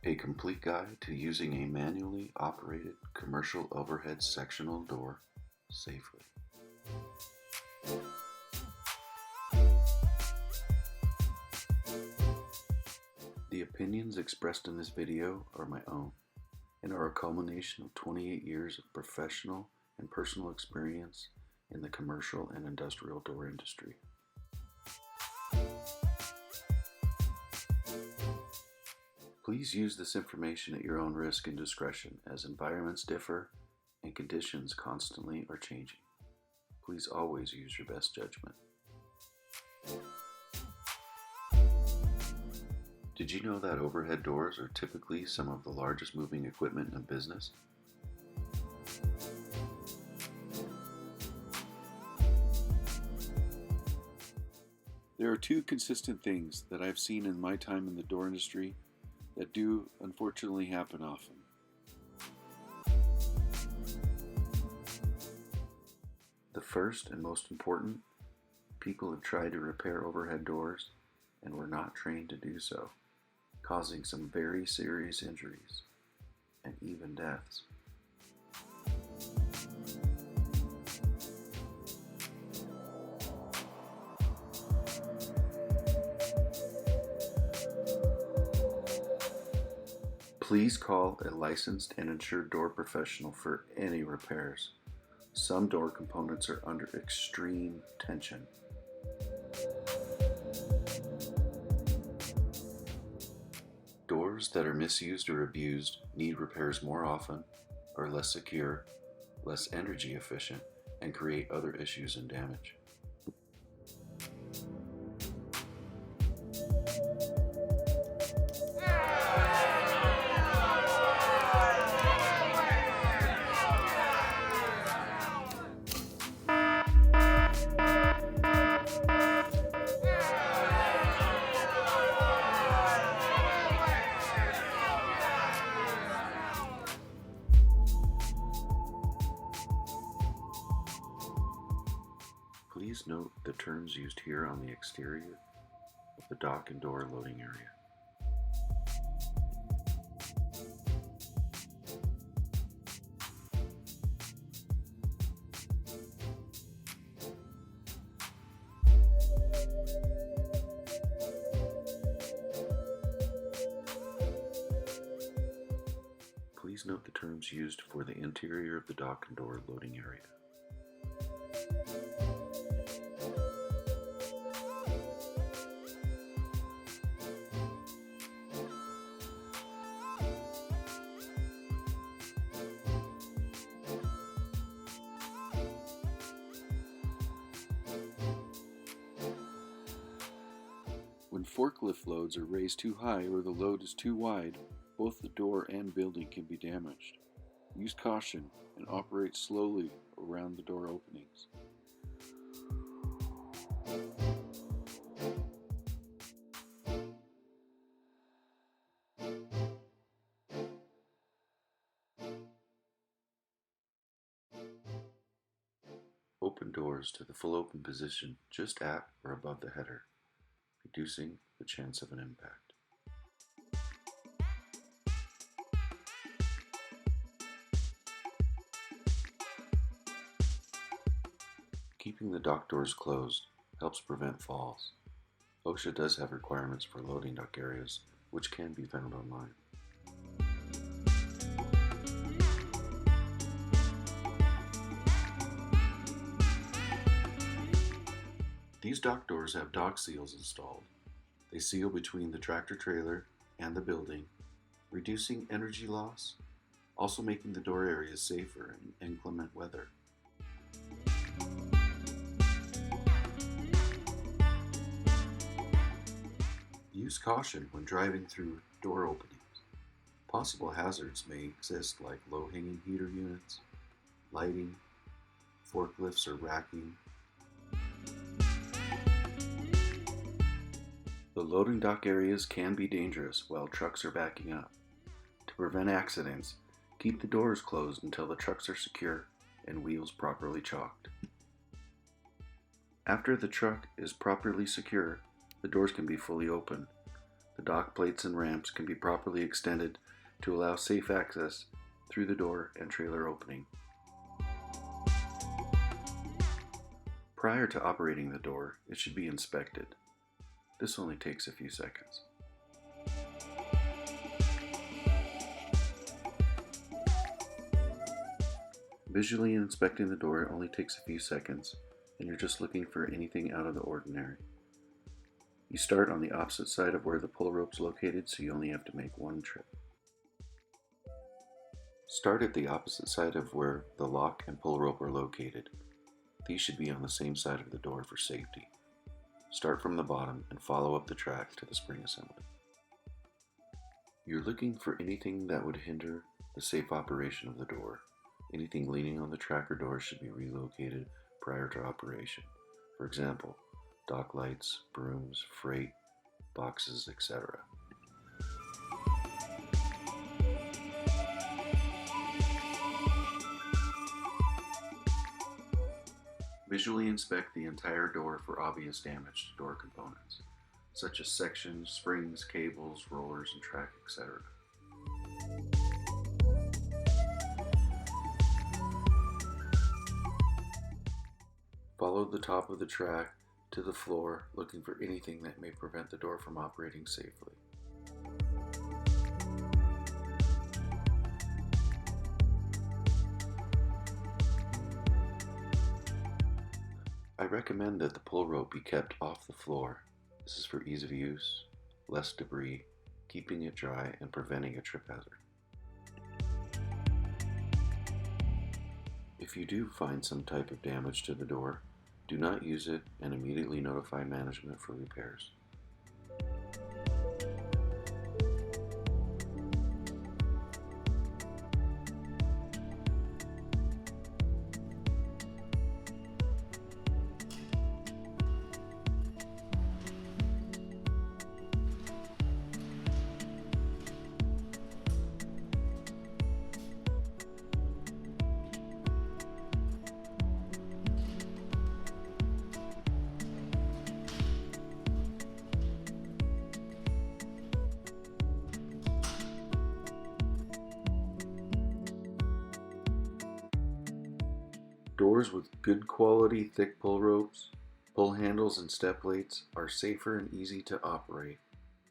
A complete guide to using a manually operated commercial overhead sectional door safely. The opinions expressed in this video are my own and are a culmination of 28 years of professional and personal experience in the commercial and industrial door industry. Please use this information at your own risk and discretion, as environments differ and conditions constantly are changing. Please always use your best judgment. Did you know that overhead doors are typically some of the largest moving equipment in business? There are two consistent things that I've seen in my time in the door industry that do unfortunately happen often. The first and most important, people have tried to repair overhead doors and were not trained to do so, causing some very serious injuries and even deaths. Please call a licensed and insured door professional for any repairs. Some door components are under extreme tension. Doors that are misused or abused need repairs more often, are less secure, less energy efficient, and create other issues and damage. Please note the terms used here on the exterior of the dock and door loading area. Please note the terms used for the interior of the dock and door loading area. When forklift loads are raised too high or the load is too wide, both the door and building can be damaged. Use caution and operate slowly around the door openings. Open doors to the full open position just at or above the header, reducing the chance of an impact. Keeping the dock doors closed helps prevent falls. OSHA does have requirements for loading dock areas, which can be found online. These dock doors have dock seals installed. They seal between the tractor trailer and the building, reducing energy loss, also making the door areas safer in inclement weather. Use caution when driving through door openings. Possible hazards may exist like low-hanging heater units, lighting, forklifts or racking. The loading dock areas can be dangerous while trucks are backing up. To prevent accidents, keep the doors closed until the trucks are secure and wheels properly chalked. After the truck is properly secure, the doors can be fully opened. The dock plates and ramps can be properly extended to allow safe access through the door and trailer opening. Prior to operating the door, it should be inspected. This only takes a few seconds. Visually inspecting the door only takes a few seconds, and you're just looking for anything out of the ordinary. You start on the opposite side of where the pull rope is located, so you only have to make one trip. Start at the opposite side of where the lock and pull rope are located. These should be on the same side of the door for safety. Start from the bottom and follow up the track to the spring assembly. You're looking for anything that would hinder the safe operation of the door. Anything leaning on the track or door should be relocated prior to operation. For example, dock lights, brooms, freight, boxes, etc. Visually inspect the entire door for obvious damage to door components, such as sections, springs, cables, rollers, and track, etc. Follow the top of the track to the floor, looking for anything that may prevent the door from operating safely. I recommend that the pull rope be kept off the floor. This is for ease of use, less debris, keeping it dry, and preventing a trip hazard. If you do find some type of damage to the door, do not use it and immediately notify management for repairs. Doors with good quality thick pull ropes, pull handles, and step plates are safer and easy to operate.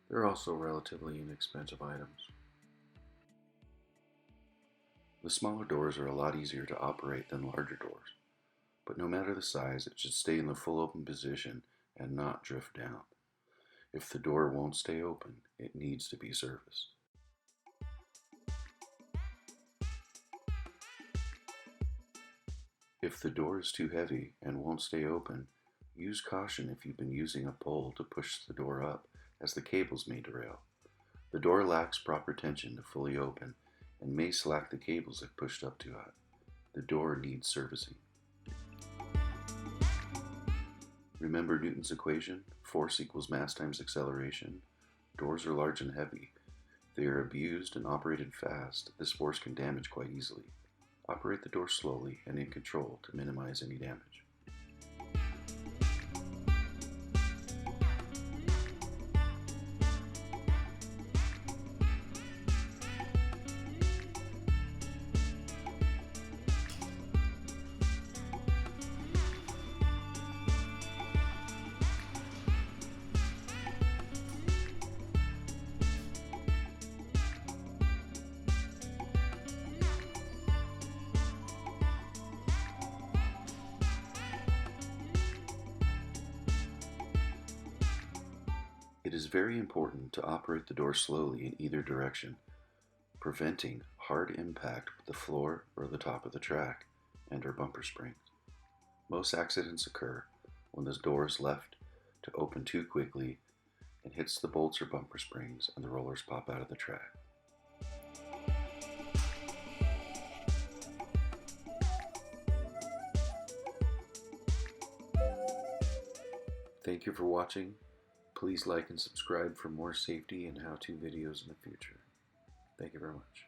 They're also relatively inexpensive items. The smaller doors are a lot easier to operate than larger doors, but no matter the size, it should stay in the full open position and not drift down. If the door won't stay open, it needs to be serviced. If the door is too heavy and won't stay open, use caution if you've been using a pole to push the door up, as the cables may derail. The door lacks proper tension to fully open and may slack the cables if pushed up too high. The door needs servicing. Remember Newton's equation, force equals mass times acceleration. Doors are large and heavy. If they are abused and operated fast, this force can damage quite easily. Operate the door slowly and in control to minimize any damage. It is very important to operate the door slowly in either direction, preventing hard impact with the floor or the top of the track and/or bumper springs. Most accidents occur when the door is left to open too quickly and hits the bolts or bumper springs and the rollers pop out of the track. Thank you for watching. Please like and subscribe for more safety and how-to videos in the future. Thank you very much.